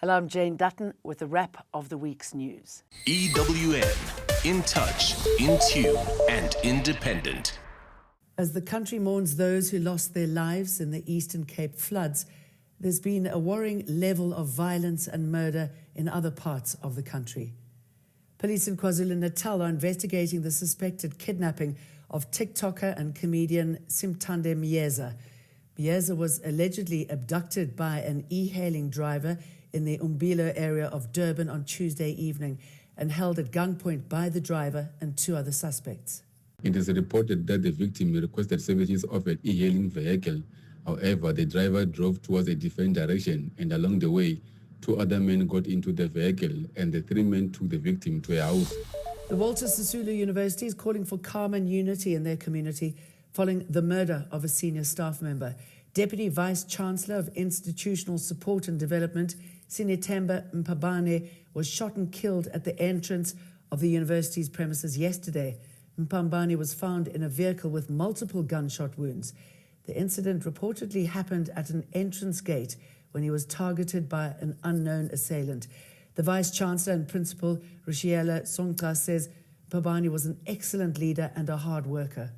Hello, I'm Jane Dutton with a wrap of the week's news. EWN, in touch, in tune, and independent. As the country mourns those who lost their lives in the Eastern Cape floods, there's been a worrying level of violence and murder in other parts of the country. Police in KwaZulu-Natal are investigating the suspected kidnapping of TikToker and comedian Simtande Myeza. Myeza was allegedly abducted by an e-hailing driver in the Umbilo area of Durban on Tuesday evening and held at gunpoint by the driver and two other suspects. It is reported that the victim requested services of an e-hailing vehicle. However, the driver drove towards a different direction, and along the way, two other men got into the vehicle and the three men took the victim to a house. The Walter Sisulu University is calling for calm and unity in their community following the murder of a senior staff member. Deputy Vice-Chancellor of Institutional Support and Development, Sinetemba Mpabane, was shot and killed at the entrance of the university's premises yesterday. Mpambane was found in a vehicle with multiple gunshot wounds. The incident reportedly happened at an entrance gate when he was targeted by an unknown assailant. The Vice-Chancellor and Principal, Rishiela Songka, says Mpambane was an excellent leader and a hard worker.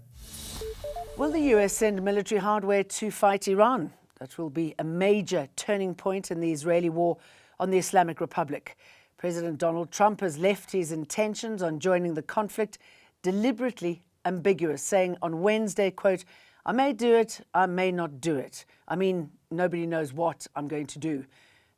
Will the US send military hardware to fight Iran? That will be a major turning point in the Israeli war on the Islamic Republic. President Donald Trump has left his intentions on joining the conflict deliberately ambiguous, saying on Wednesday, quote, "I may do it, I may not do it. I mean, nobody knows what I'm going to do.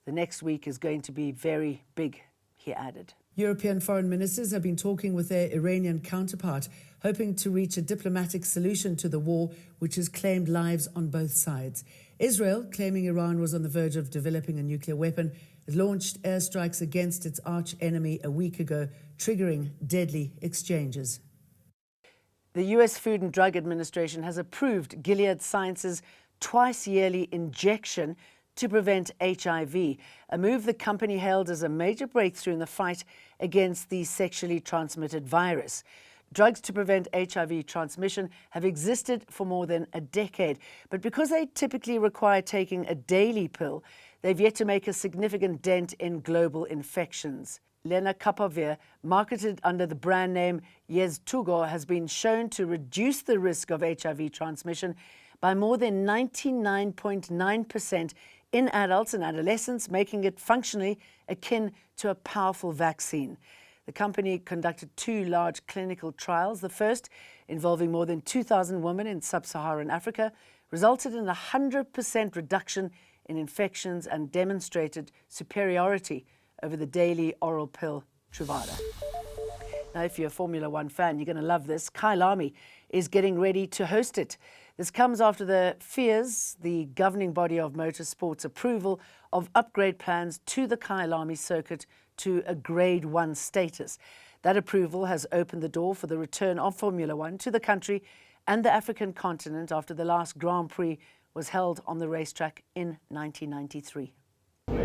The next week is going to be very big," he added. European foreign ministers have been talking with their Iranian counterpart, hoping to reach a diplomatic solution to the war, which has claimed lives on both sides. Israel, claiming Iran was on the verge of developing a nuclear weapon, launched airstrikes against its arch-enemy a week ago, triggering deadly exchanges. The US Food and Drug Administration has approved Gilead Sciences' twice-yearly injection to prevent HIV, a move the company hailed as a major breakthrough in the fight against the sexually transmitted virus. Drugs to prevent HIV transmission have existed for more than a decade, but because they typically require taking a daily pill, they've yet to make a significant dent in global infections. Lenacapavir, marketed under the brand name Yeztugo, has been shown to reduce the risk of HIV transmission by more than 99.9% in adults and adolescents, making it functionally akin to a powerful vaccine. The company conducted two large clinical trials. The first, involving more than 2,000 women in sub-Saharan Africa, resulted in a 100% reduction in infections and demonstrated superiority over the daily oral pill Truvada. Now, if you're a Formula One fan, you're going to love this. Kyalami is getting ready to host it. This comes after the FIA's, the governing body of motorsport's approval of upgrade plans to the Kyalami circuit to a Grade 1 status. That approval has opened the door for the return of Formula One to the country and the African continent after the last Grand Prix was held on the racetrack in 1993.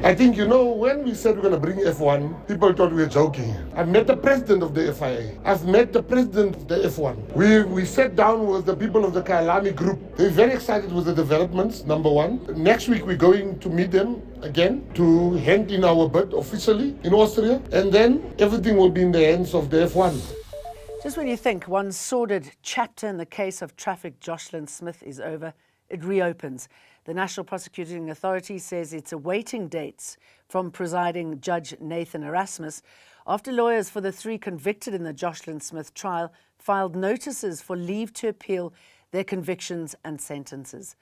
I think, when we said we're going to bring F1, people thought we were joking. I met the president of the FIA. I've met the president of the F1. We sat down with the people of the Kyalami group. They're very excited with the developments, number one. Next week, we're going to meet them again to hand in our bid officially in Austria. And then everything will be in the hands of the F1. Just when you think one sordid chapter in the case of traffic Jocelyn Smith is over, it reopens. The National Prosecuting Authority says it's awaiting dates from presiding Judge Nathan Erasmus after lawyers for the three convicted in the Jocelyn Smith trial filed notices for leave to appeal their convictions and sentences.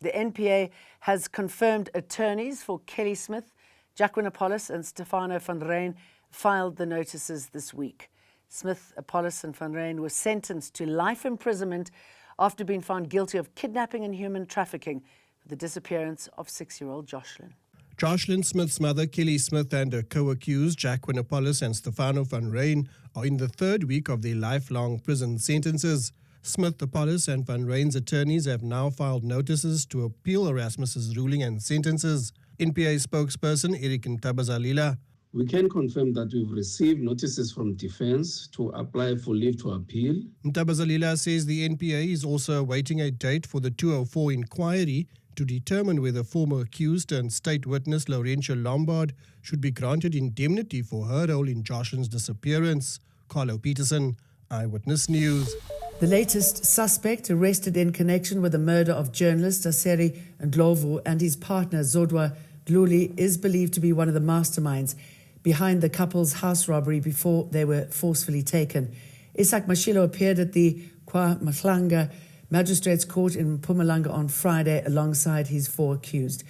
The NPA has confirmed attorneys for Kelly Smith, Jacqueline Apollos and Stefano van Rijn filed the notices this week. Smith, Apollos and van Rijn were sentenced to life imprisonment after being found guilty of kidnapping and human trafficking for the disappearance of 6-year-old Jocelyn. Jocelyn Smith's mother, Kelly Smith, and her co-accused, Jacqueline Apollos and Stefano van Rijn, are in the third week of their lifelong prison sentences. Smith, Apollos and van Rijn's attorneys have now filed notices to appeal Erasmus's ruling and sentences. NPA spokesperson Eric Ntabazalila. We can confirm that we've received notices from defense to apply for leave to appeal. Ntabazalila says the NPA is also awaiting a date for the 204 inquiry to determine whether former accused and state witness Laurentia Lombard should be granted indemnity for her role in Joshin's disappearance. Carlo Peterson, Eyewitness News. The latest suspect arrested in connection with the murder of journalist Aseri Ndlovu and his partner Zodwa Dluli is believed to be one of the masterminds behind the couple's house robbery before they were forcefully taken. Isak Mashilo appeared at the KwaMhlanga Magistrates Court in Mpumalanga on Friday alongside his 4 accused.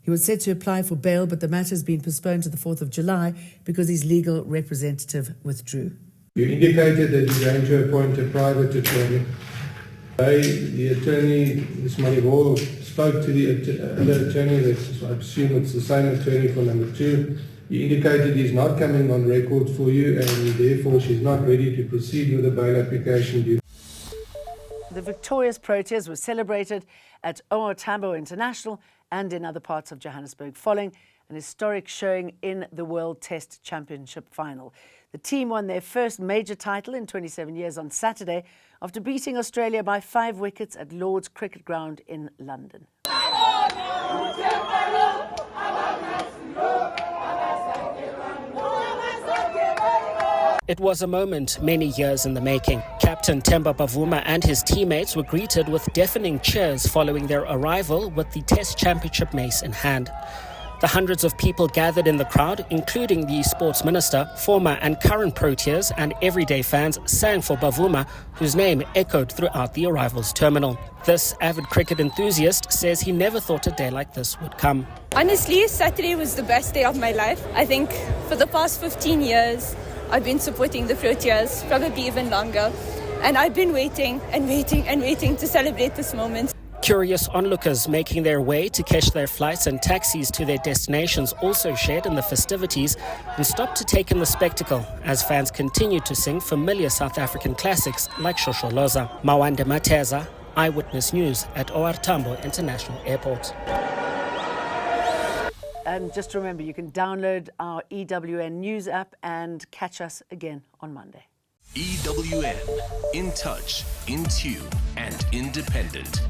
He was set to apply for bail, but the matter has been postponed to the 4th of July because his legal representative withdrew. You indicated that you're going to appoint a private attorney. The attorney, Ms. Maribor, spoke to the other attorney. I assume it's the same attorney for number 2. He indicated he's not coming on record for you and therefore she's not ready to proceed with the bail application. The victorious Proteas were celebrated at OR Tambo International and in other parts of Johannesburg following an historic showing in the World Test Championship final. The team won their first major title in 27 years on Saturday after beating Australia by 5 wickets at Lord's Cricket Ground in London. It was a moment many years in the making. Captain Themba Bavuma and his teammates were greeted with deafening cheers following their arrival with the Test Championship mace in hand. The hundreds of people gathered in the crowd, including the sports minister, former and current Proteas and everyday fans, sang for Bavuma, whose name echoed throughout the arrivals terminal. This avid cricket enthusiast says he never thought a day like this would come. Honestly, Saturday was the best day of my life. I think for the past 15 years, I've been supporting the Proteas, probably even longer. And I've been waiting and waiting and waiting to celebrate this moment. Curious onlookers making their way to catch their flights and taxis to their destinations also shared in the festivities and stopped to take in the spectacle as fans continued to sing familiar South African classics like Shosholoza. Mawande Mateza, Eyewitness News at OR Tambo International Airport. And just remember, you can download our EWN News app and catch us again on Monday. EWN, in touch, in tune, and independent.